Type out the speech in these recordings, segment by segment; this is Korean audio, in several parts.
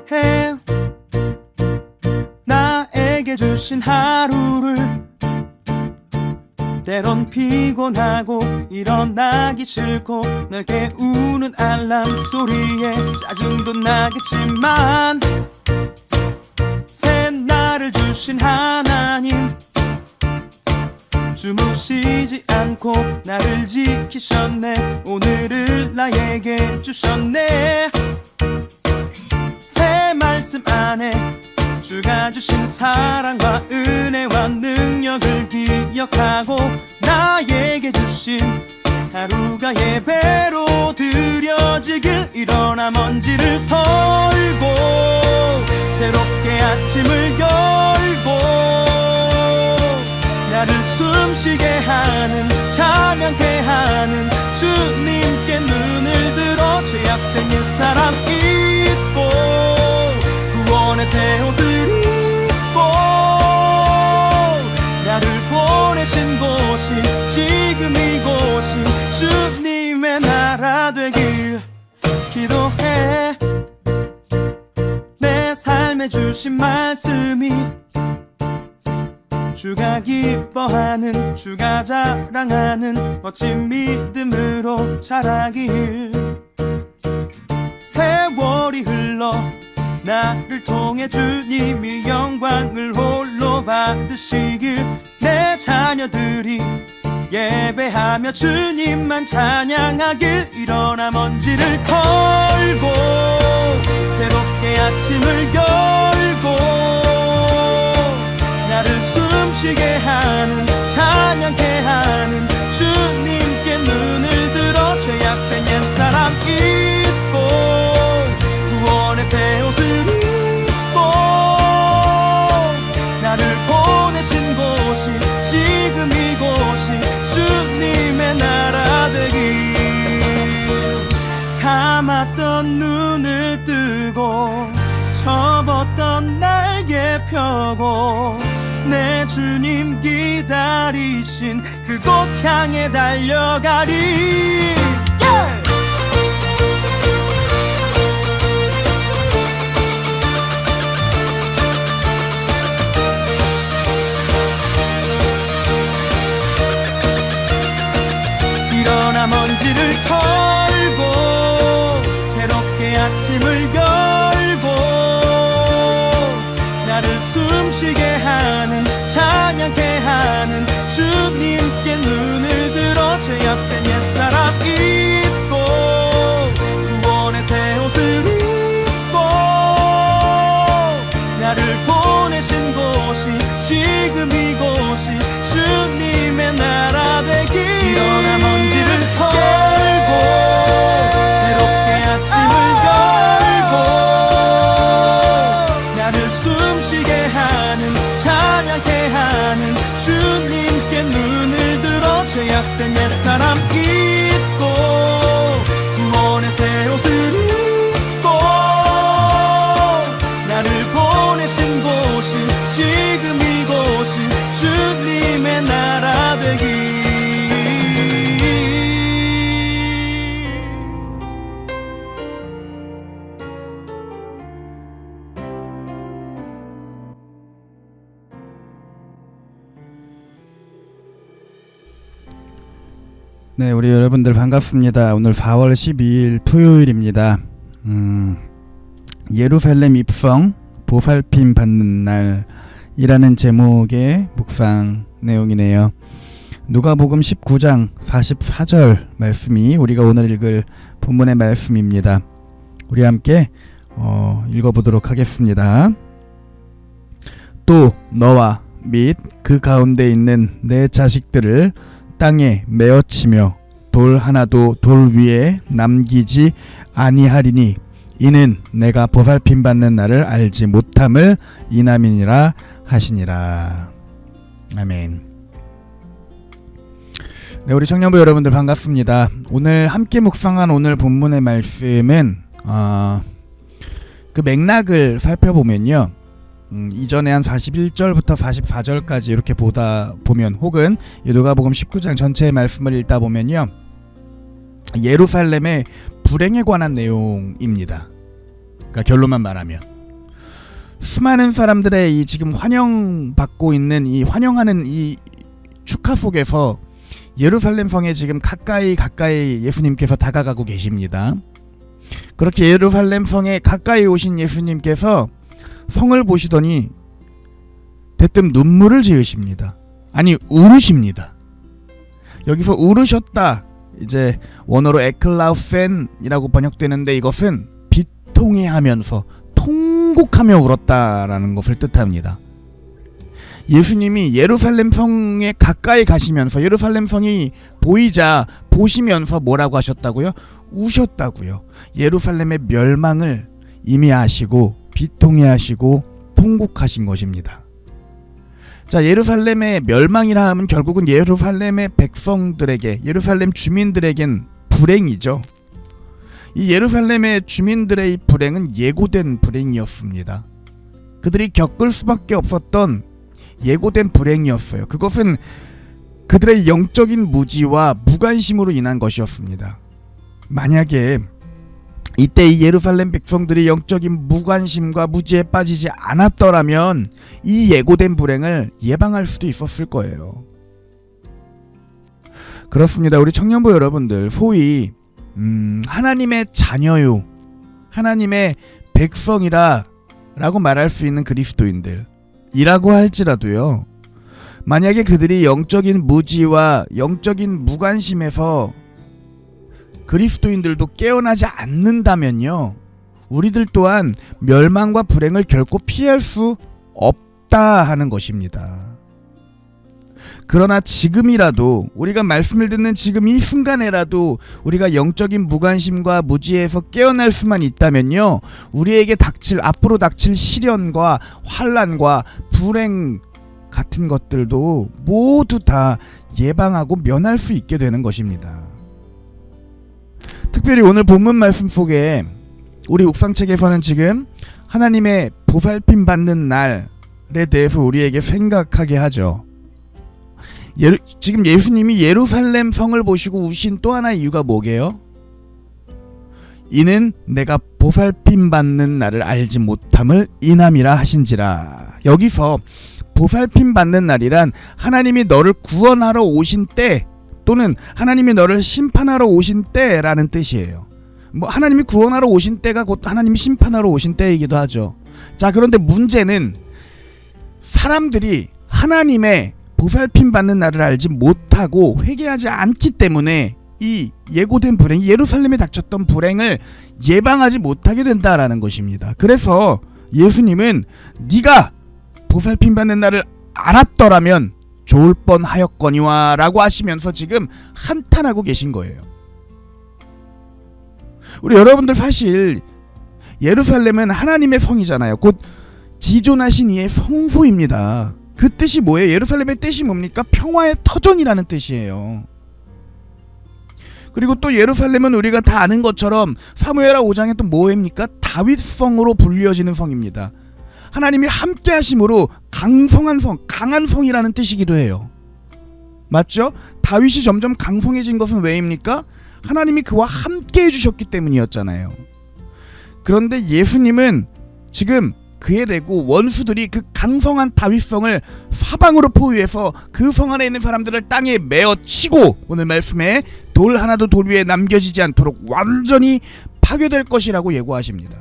기도해. 나에게 주신 하루를 때론 피곤하고 일어나기 싫고 널 깨우는 알람 소리에 짜증도 나겠지만 새날을 주신 하나님 주무시지 않고 나를 지키셨네. 오늘을 나에게 주셨네. 새 말씀 안에 주가 주신 사랑과 은혜와 능력을 기억하고 나에게 주신 하루가 예배로 드려지길. 일어나 먼지를 털고 새롭게 아침을 열고 나를 숨쉬게 하는 찬양케 하는 주님께 눈을 들어 죄악된 옛사람 잊고 구원의 새 옷을 입고 나를 보내신 곳이 지금 이곳이 주님의 나라 되길 기도해. 내 삶에 주신 말씀이 주가 기뻐하는 주가 자랑하는 멋진 믿음으로 자라길. 세월이 흘러 나를 통해 주님이 영광을 홀로 받으시길. 내 자녀들이 예배하며 주님만 찬양하길. 일어나 먼지를 털고 새롭게 아침을 열고 나를 숨쉬게 하는 찬양케 하는 주님께 눈을 들어 죄악된 옛사람 잊고 구원의 새 옷을 입고 나를 보내신 곳이 지금 이곳이 주님의 나라 되길. 감았던 눈을 뜨고 접었던 날개 펴고 내 주님 기다리신 그곳 향해 달려가리. 일어나 먼지를 털고 새롭게 아침을 열고 나를 숨쉬게 하는 찬양케 하는 주님께 눈을 들어 죄악된 옛사람 잊고 구원의 새 옷을 입고 나를 보내신 곳이 지금 이곳이 주님의 나라 되길. 일어나 먼지를 털고 새롭게 아침을 열고 나를 숨쉬게 하는 찬양케 하는 주님께 눈을 들어 죄악된 옛사람 잊고 구원의 새 옷을 입고 나를 보내신 곳이 지금 이곳이 주님의 나라 되길. 네, 우리 여러분들 반갑습니다. 오늘 4월 12일 토요일입니다. 예루살렘 입성 보살핌 받는 날이라는 제목의 묵상 내용이네요. 누가복음 19장 44절 말씀이 우리가 오늘 읽을 본문의 말씀입니다. 우리 함께 읽어보도록 하겠습니다. 또 너와 및 그 가운데 있는 내 자식들을 땅에 메어치며 돌 하나도 돌 위에 남기지 아니하리니 이는 내가 보살핌 받는 날을 알지 못함을 인함이니라 하시니라. 아멘. 네, 우리 청년부 여러분들 반갑습니다. 오늘 함께 묵상한 오늘 본문의 말씀은 그 맥락을 살펴보면요, 이전에 한 41절부터 44절까지 이렇게 보면 혹은 누가복음 19장 전체의 말씀을 읽다 보면요, 예루살렘의 불행에 관한 내용입니다. 그러니까 결론만 말하면 수많은 사람들의 이 지금 환영받고 있는 이 환영하는 이 축하 속에서 예루살렘 성에 지금 가까이 예수님께서 다가가고 계십니다. 그렇게 예루살렘 성에 가까이 오신 예수님께서 성을 보시더니 대뜸 눈물을 지으십니다. 아니, 울으십니다. 여기서 울으셨다, 이제 원어로 에클라우센이라고 번역되는데 이것은 비통해하면서 통곡하며 울었다라는 것을 뜻합니다. 예수님이 예루살렘 성에 가까이 가시면서 예루살렘 성이 보시면서 뭐라고 하셨다고요? 우셨다고요. 예루살렘의 멸망을 이미 아시고 비통해하시고 통곡하신 것입니다. 자, 예루살렘의 멸망이라 하면 결국은 예루살렘의 백성들에게, 예루살렘 주민들에겐 불행이죠. 이 예루살렘의 주민들의 이 불행은 예고된 불행이었습니다. 그들이 겪을 수밖에 없었던 예고된 불행이었어요. 그것은 그들의 영적인 무지와 무관심으로 인한 것이었습니다. 만약에 이때 이 예루살렘 백성들이 영적인 무관심과 무지에 빠지지 않았더라면 이 예고된 불행을 예방할 수도 있었을 거예요. 그렇습니다. 우리 청년부 여러분들, 소위 하나님의 자녀요, 하나님의 백성이라 라고 말할 수 있는 그리스도인들 이라고 할지라도요, 만약에 그들이 영적인 무지와 영적인 무관심에서 그리스도인들도 깨어나지 않는다면요, 우리들 또한 멸망과 불행을 결코 피할 수 없다 하는 것입니다. 그러나 지금이라도, 우리가 말씀을 듣는 지금 이 순간에라도 우리가 영적인 무관심과 무지에서 깨어날 수만 있다면요, 우리에게 앞으로 닥칠 시련과 환난과 불행 같은 것들도 모두 다 예방하고 면할 수 있게 되는 것입니다. 특별히 오늘 본문 말씀 속에 우리 묵상책에서는 지금 하나님의 보살핌 받는 날에 대해서 우리에게 생각하게 하죠. 지금 예수님이 예루살렘 성을 보시고 우신 또 하나의 이유가 뭐게요? 이는 내가 보살핌 받는 날을 알지 못함을 인함이라 하신지라. 여기서 보살핌 받는 날이란 하나님이 너를 구원하러 오신 때, 또는 하나님이 너를 심판하러 오신 때라는 뜻이에요. 하나님이 구원하러 오신 때가 곧 하나님이 심판하러 오신 때이기도 하죠. 자, 그런데 문제는 사람들이 하나님의 보살핌 받는 날을 알지 못하고 회개하지 않기 때문에 이 예고된 불행, 예루살렘에 닥쳤던 불행을 예방하지 못하게 된다라는 것입니다. 그래서 예수님은 네가 보살핌 받는 날을 알았더라면 좋을 뻔하였거니와 라고 하시면서 지금 한탄하고 계신 거예요. 우리 여러분들, 사실 예루살렘은 하나님의 성이잖아요. 곧 지존하신 이의 성소입니다. 그 뜻이 뭐예요? 예루살렘의 뜻이 뭡니까? 평화의 터전이라는 뜻이에요. 그리고 또 예루살렘은 우리가 다 아는 것처럼 사무엘하 5장에 또 뭐입니까? 다윗성으로 불리어지는 성입니다. 하나님이 함께 하심으로 강성한 성, 강한 성이라는 뜻이기도 해요. 맞죠? 다윗이 점점 강성해진 것은 왜입니까? 하나님이 그와 함께 해주셨기 때문이었잖아요. 그런데 예수님은 지금 그에 대고 원수들이 그 강성한 다윗성을 사방으로 포위해서 그 성 안에 있는 사람들을 땅에 메어치고, 오늘 말씀에 돌 하나도 돌 위에 남겨지지 않도록 완전히 파괴될 것이라고 예고하십니다.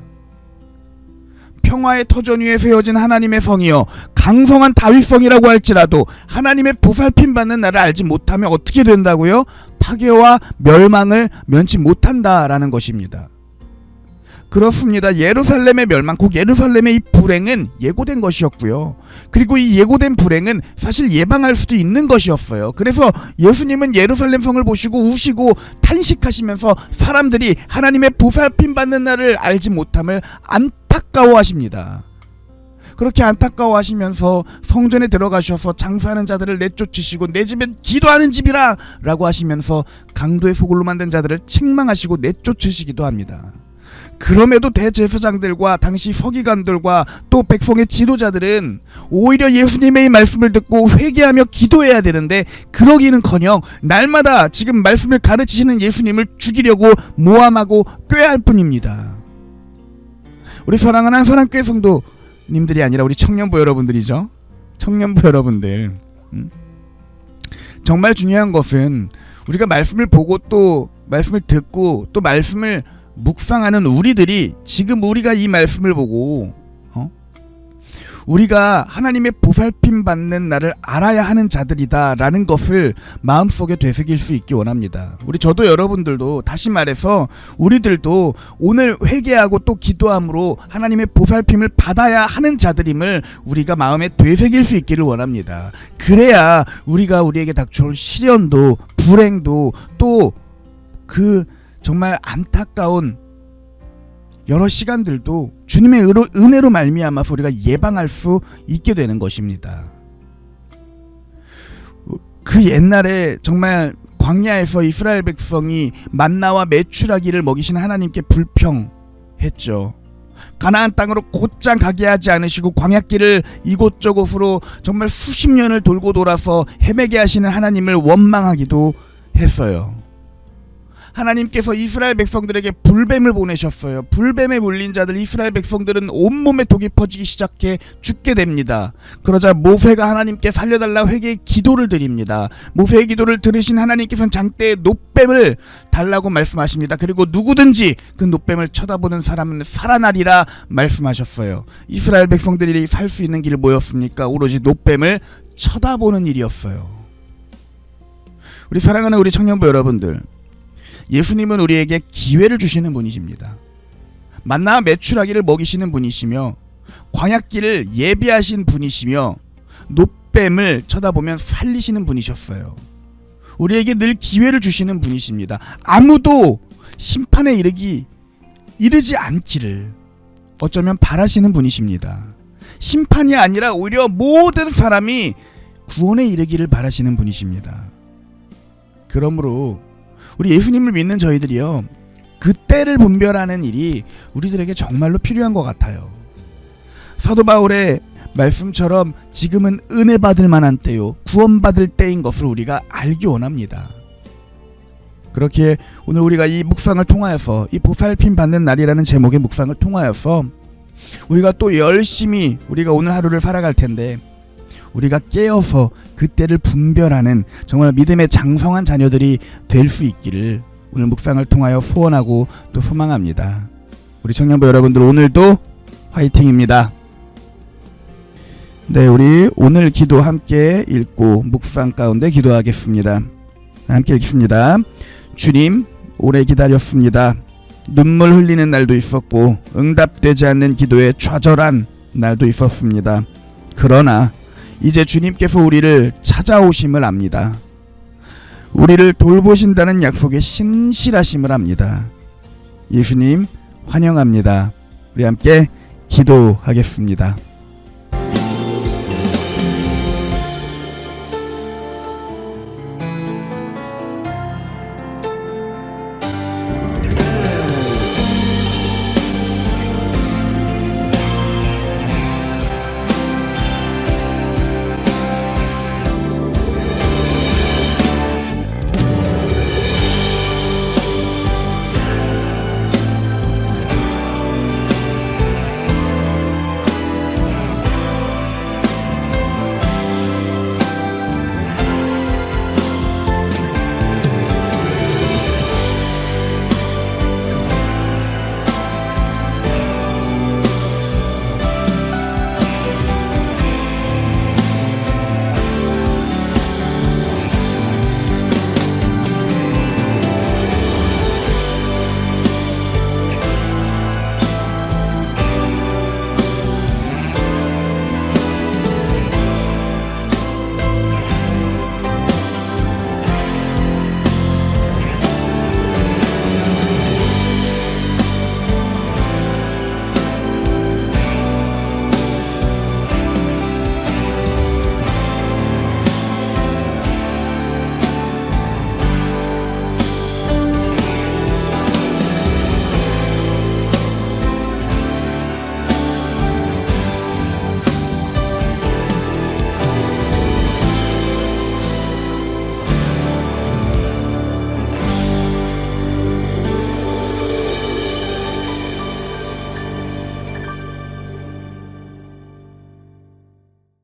평화의 터전 위에 세워진 하나님의 성이여 강성한 다윗성이라고 할지라도 하나님의 보살핌 받는 날을 알지 못하면 어떻게 된다고요? 파괴와 멸망을 면치 못한다라는 것입니다. 그렇습니다. 예루살렘의 멸망, 곧 예루살렘의 이 불행은 예고된 것이었고요. 그리고 이 예고된 불행은 사실 예방할 수도 있는 것이었어요. 그래서 예수님은 예루살렘 성을 보시고 우시고 탄식하시면서 사람들이 하나님의 보살핌 받는 날을 알지 못함을 안타까워하십니다. 그렇게 안타까워하시면서 성전에 들어가셔서 장사하는 자들을 내쫓으시고 내 집은 기도하는 집이라 라고 하시면서 강도의 소굴로 만든 자들을 책망하시고 내쫓으시기도 합니다. 그럼에도 대제사장들과 당시 서기관들과 또 백성의 지도자들은 오히려 예수님의 말씀을 듣고 회개하며 기도해야 되는데 그러기는커녕 날마다 지금 말씀을 가르치시는 예수님을 죽이려고 모함하고 꾀할 뿐입니다. 우리 사랑하는 사랑교회 성도, 청년님들이 아니라 우리 청년부 여러분들이죠. 청년부 여러분들. 정말 중요한 것은 우리가 말씀을 보고 또 말씀을 듣고 또 말씀을 묵상하는 우리들이 지금 우리가 이 말씀을 보고 우리가 하나님의 보살핌 받는 나를 알아야 하는 자들이다라는 것을 마음속에 되새길 수 있기 원합니다. 저도 여러분들도 다시 말해서 우리들도 오늘 회개하고 또 기도함으로 하나님의 보살핌을 받아야 하는 자들임을 우리가 마음에 되새길 수 있기를 원합니다. 그래야 우리가 우리에게 닥쳐올 시련도 불행도 또 그 정말 안타까운 여러 시간들도 주님의 은혜로 말미암아서 우리가 예방할 수 있게 되는 것입니다. 그 옛날에 정말 광야에서 이스라엘 백성이 만나와 메추라기를 먹이신 하나님께 불평했죠. 가나안 땅으로 곧장 가게 하지 않으시고 광야길을 이곳저곳으로 정말 수십 년을 돌고 돌아서 헤매게 하시는 하나님을 원망하기도 했어요. 하나님께서 이스라엘 백성들에게 불뱀을 보내셨어요. 불뱀에 물린 자들 이스라엘 백성들은 온몸에 독이 퍼지기 시작해 죽게 됩니다. 그러자 모세가 하나님께 살려달라 회개의 기도를 드립니다. 모세의 기도를 들으신 하나님께서는 장대에 놋뱀을 달라고 말씀하십니다. 그리고 누구든지 그 놋뱀을 쳐다보는 사람은 살아나리라 말씀하셨어요. 이스라엘 백성들이 살 수 있는 길이 뭐였습니까? 오로지 놋뱀을 쳐다보는 일이었어요. 우리 사랑하는 우리 청년부 여러분들, 예수님은 우리에게 기회를 주시는 분이십니다. 만나와 메추라기를 먹이시는 분이시며 광야길을 예비하신 분이시며 놋뱀을 쳐다보면 살리시는 분이셨어요. 우리에게 늘 기회를 주시는 분이십니다. 아무도 심판에 이르지 않기를 어쩌면 바라시는 분이십니다. 심판이 아니라 오히려 모든 사람이 구원에 이르기를 바라시는 분이십니다. 그러므로 우리 예수님을 믿는 저희들이요, 그 때를 분별하는 일이 우리들에게 정말로 필요한 것 같아요. 사도 바울의 말씀처럼 지금은 은혜 받을 만한 때요, 구원받을 때인 것을 우리가 알기 원합니다. 그렇게 오늘 우리가 이 묵상을 통하여서, 이 보살핌 받는 날이라는 제목의 묵상을 통하여서 우리가 또 열심히 우리가 오늘 하루를 살아갈 텐데, 우리가 깨어서 그때를 분별하는 정말 믿음의 장성한 자녀들이 될 수 있기를 오늘 묵상을 통하여 소원하고 또 소망합니다. 우리 청년부 여러분들, 오늘도 화이팅입니다. 네, 우리 오늘 기도 함께 읽고 묵상 가운데 기도하겠습니다. 함께 읽습니다. 주님, 오래 기다렸습니다. 눈물 흘리는 날도 있었고 응답되지 않는 기도에 좌절한 날도 있었습니다. 그러나 이제 주님께서 우리를 찾아오심을 압니다. 우리를 돌보신다는 약속에 신실하심을 압니다. 예수님 환영합니다. 우리 함께 기도하겠습니다.